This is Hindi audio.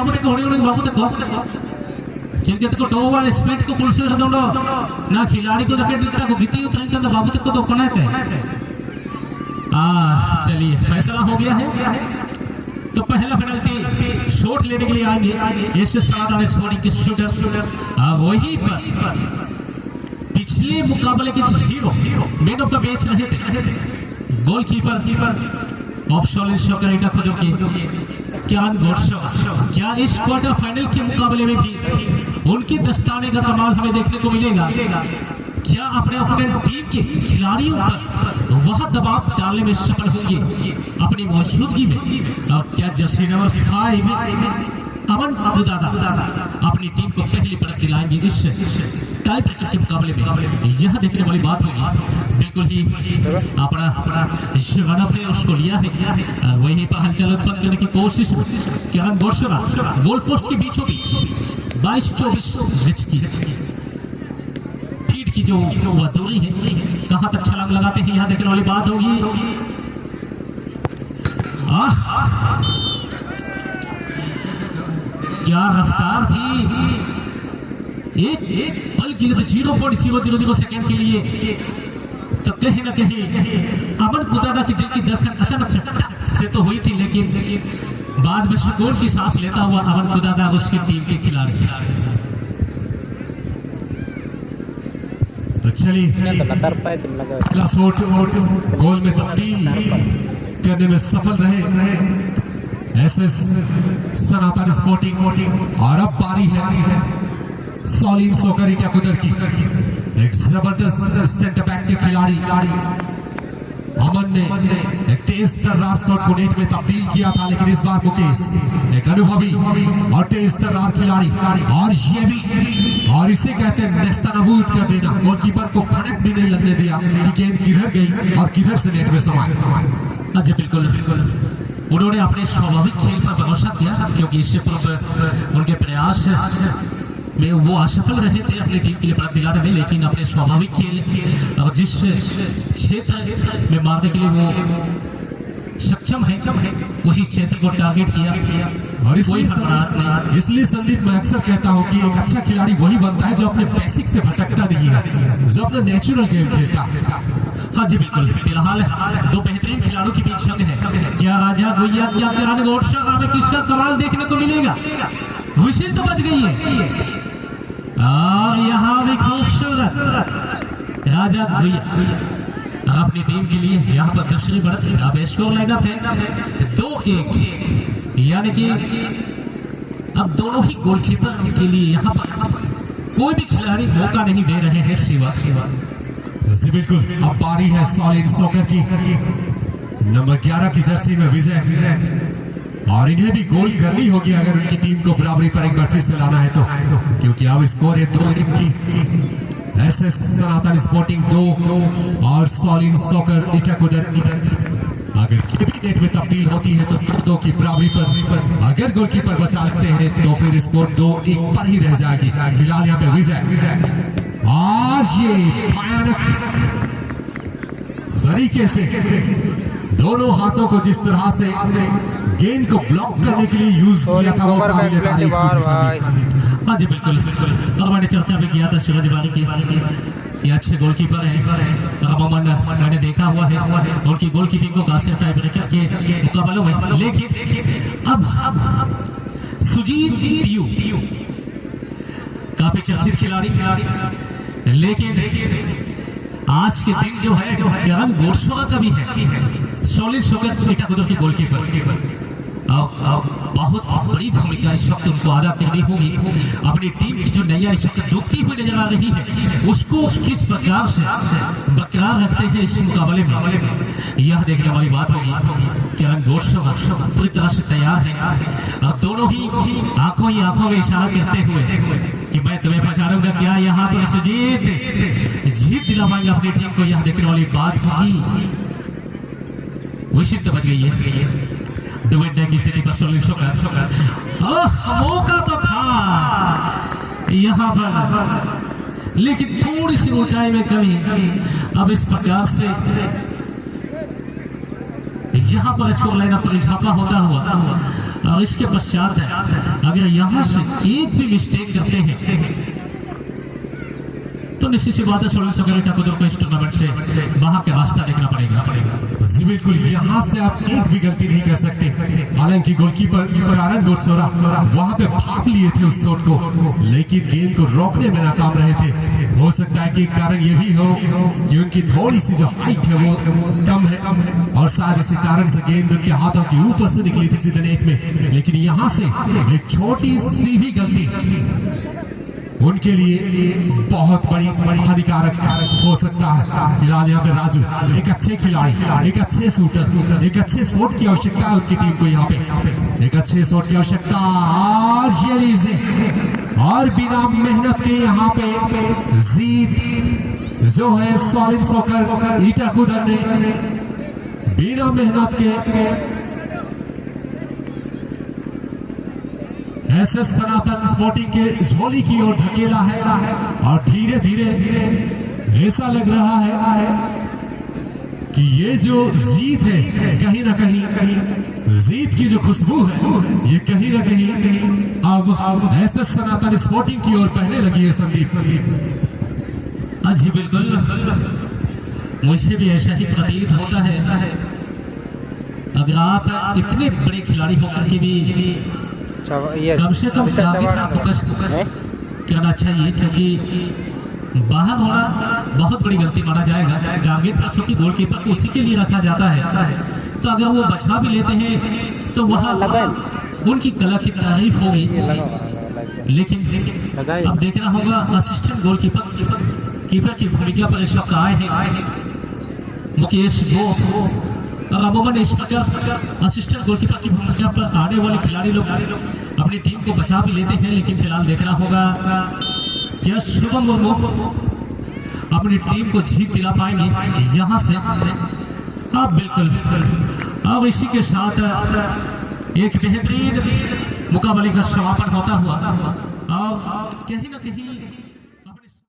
बाबू देखो बाबू देखो चिलके तक टोवा स्पीड को पुलिस कर दो ना खिलाड़ी को जैकेट दिखता को घिती उतरी तो बाबू तक को तो कोना है चलिए फैसला हो गया है। तो पहला पेनल्टी शॉट लेने के लिए आएंगे ऐसे साधारण स्पोर्टिंग के शूटर्स। वही पर पिछले मुकाबले के hero man of the match रहे थे गोलकीपर ऑफ शॉलिन सॉकर इटा खुद के क्यान गोडशा। क्या इस क्वार्टर फाइनल के मुकाबले में भी उनके दस्ताने का कमाल हमें देखने को मिलेगा? क्या अपने अपोनेंट टीम के खिलाड़ियों पर वह दबाव डालने में सफल होंगे अपनी मौजूदगी में? और क्या जर्सी नंबर 5 अमन खुदादा अपनी टीम को पहली बढ़त दिलाएंगे इस टाई ब्रेकर के मुकाबले में? यह देखने वाली बात होगी। बिल्कुल ही अपना शिवाना प्लेयर उसको लिया है, वही पर हलचल उत्पन्न करने की कोशिश में किरण गोडशा गोल पोस्ट के बीचों बीच 22-24 गज की फीट की जो वह दूरी है, कहां तक छलांग लगाते हैं यह देखने वाली बात होगी। क्या रफ्तार थी, एक पल के लिए तो 0.000 सेकंड के लिए तो कहीं ना कहीं अमन खुदादा की दिल की धड़कन अचानक से तो हुई थी, लेकिन बाद में सुकून की सांस लेता हुआ अमन खुदादा उसकी टीम के खिलाड़ी। तो चलिए अगला शॉट गोल में तब्दील करने में सफल रहे एसएस सनातन स्पोर्टिंग। और अब बारी है शॉलिन सॉकर इटा कुदर की। एक जबरदस्त सेंटर बैक के खिलाड़ी अमन ने एक तेज तर्रार शॉट को नेट में तब्दील किया था, लेकिन इस बार मुकेश एक अनुभवी और तेज तर्रार खिलाड़ी, और ये भी और इसे कहते हैं नेस्तनाबूद कर देना। गोलकीपर को खनक भी नहीं लगने दिया कि गेंद किधर गई और किधर से नेट में समाई। अच्छा बिल्कुल उन्होंने अपने स्वाभाविक खेल पर भरोसा किया, क्योंकि इससे पूर्व उनके प्रयास में वो असफल रहे थे अपनी टीम के लिए बढ़त दिलाने में, लेकिन अपने स्वाभाविक खेल और जिस क्षेत्र में मारने के लिए वो सक्षम है उसी क्षेत्र को टारगेट किया। और इसलिए संदीप मैं अक्सर कहता हूँ कि एक अच्छा खिलाड़ी वही बनता है जो अपने बेसिक से भटकता नहीं है, जो अपना नेचुरल गेम खेलता है। हाँ जी बिल्कुल। फिलहाल दो बेहतरीन खिलाड़ियों के बीच जंग है। क्या राजा गुइया क्या किरण गोडशा में किसका कमाल देखने को मिलेगा? विशिल तो बच गई है और यहाँ भी खूबसूरत राजा गुइया अपनी टीम के लिए यहाँ पर दूसरी बढ़त। अब स्कोर लाइनअप है 2-1, यानी कि अब दोनों ही गोलकीपर के लिए यहाँ पर कोई भी खिलाड़ी मौका नहीं दे रहे हैं सिवा। जी बिल्कुल। अब बारी है शॉलिन सॉकर की, नंबर 11 की जर्सी में विजय, और इन्हें भी गोल करनी होगी अगर उनकी टीम को बराबरी पर एक बार फिर से लाना है तो, क्योंकि अब स्कोर है 2-1 की। एसएस सनातन स्पोर्टिंग 2 और शॉलिन सॉकर इटा कुदर। अगर नेट में तब्दील होती है तो 2 की बराबरी पर अगर गोलकीपर बचा लेते हैं तो फिर स्कोर 2-1 पर ही रह जाएगी। फिलहाल यहाँ पे विजय, और ये भयानक तरीके से दोनों हाथों को जिस तरह से गेंद को ब्लॉक करने के लिए यूज किया था वो काबिल तारीफ। हाँ जी बिल्कुल। और मैंने चर्चा भी किया था सूरज बारी की, ये अच्छे गोलकीपर हैं। अमूमन मैंने देखा हुआ है उनकी गोलकीपिंग को खास टाइप ब्रेकर के मुकाबलों में, लेकिन अब सुजीत दियू काफी चर्चित खिलाड़ी, लेकिन आज के दिन जो है किरण गोडशा का भी है शॉलिन सॉकर इटा कुदर के गोलकीपर। बहुत बड़ी भूमिका इस वक्त उनको अदा करनी होगी। अपनी टीम की जो नैया इस वक्त डूबती हुई नजर आ रही है उसको किस प्रकार से बरकरार रखते हैं इस मुकाबले में, यह देखने वाली बात होगी। किरण गोडशा पूरी तरह से तैयार है और दोनों ही आंखों में इशारा करते हुए कि मैं तुम्हें पहचानूंगा। क्या यहाँ पर सुजीत जीत दिला पाएंगे अपनी टीम को, यह देखने वाली बात होगी। विशिष्ट बच गई है डुवेडे की स्थिति पर शॉलिन सॉकर। मौका तो था यहाँ पर, लेकिन थोड़ी सी ऊंचाई में कमी। अब इस प्रकार से यहाँ पर स्कोर लाइन पर इजाफा होता हुआ और इसके पश्चात अगर यहाँ से एक भी मिस्टेक करते हैं तो निश्चित सी बात है सोलन सॉकर ठाकुर को इस टूर्नामेंट से बाहर का रास्ता देखना पड़ेगा। जी बिल्कुल, यहाँ से आप एक भी गलती नहीं कर सकते। हालांकि गोलकीपर कारण गोडसोरा वहां पे भाग लिए थे उस शॉट को, लेकिन गेंद को रोकने में नाकाम रहे थे। हो सकता है कि कारण ये भी हो कि उनकी थोड़ी सी जो हाइट है वो कम है और शायद इसी कारण से गेंद उनके हाथों के ऊपर से निकली थी सीधे नेट में। लेकिन यहाँ से एक छोटी सी भी गलती उनके लिए बहुत बड़ी हानिकारक हो सकता है। फिलहाल यहाँ पे राजू एक अच्छे खिलाड़ी, एक अच्छे शूटर, एक अच्छे शॉट की आवश्यकता है उनकी टीम को। यहाँ पे एक अच्छे शॉट की आवश्यकता और बिना मेहनत के यहाँ पे जीत जो है सोलन सॉकर ईटाकुदन ने बिना मेहनत के एसएस सनातन स्पोर्टिंग के झोली की ओर धकेला है और धीरे धीरे ऐसा लग रहा है कि ये जो जीत है कहीं ना कहीं जीत की जो खुशबू है ये कहीं ना कहीं अब एसएस सनातन स्पोर्टिंग की ओर बहने लगी है। संदीप जी बिल्कुल, मुझे भी ऐसा ही प्रतीत होता है। अगर आप इतने बड़े खिलाड़ी होकर के भी कम से कम टारगेट का फोकस करना चाहिए, क्योंकि बाहर होना बहुत बड़ी गलती माना जाएगा। टारगेट पर चूंकि गोलकीपर को उसी के लिए रखा जाता है, तो अगर वो बचा भी लेते हैं तो वह उनकी कला की तारीफ होगी। लेकिन अब देखना होगा असिस्टेंट गोलकीपर की भूमिका पर इस वक्त आए हैं मुकेश गो। और अमूमन इस प्रकार असिस्टेंट गोलकीपर की भूमिका पर आने वाले खिलाड़ी लोग अपनी टीम को बचा भी लेते हैं, लेकिन फिलहाल देखना होगा क्या शुभम मुर्मू अपनी टीम को जीत दिला पाएंगे यहाँ से। अब बिल्कुल, अब इसी के साथ एक बेहतरीन मुकाबले का समापन होता हुआ और कहीं ना कहीं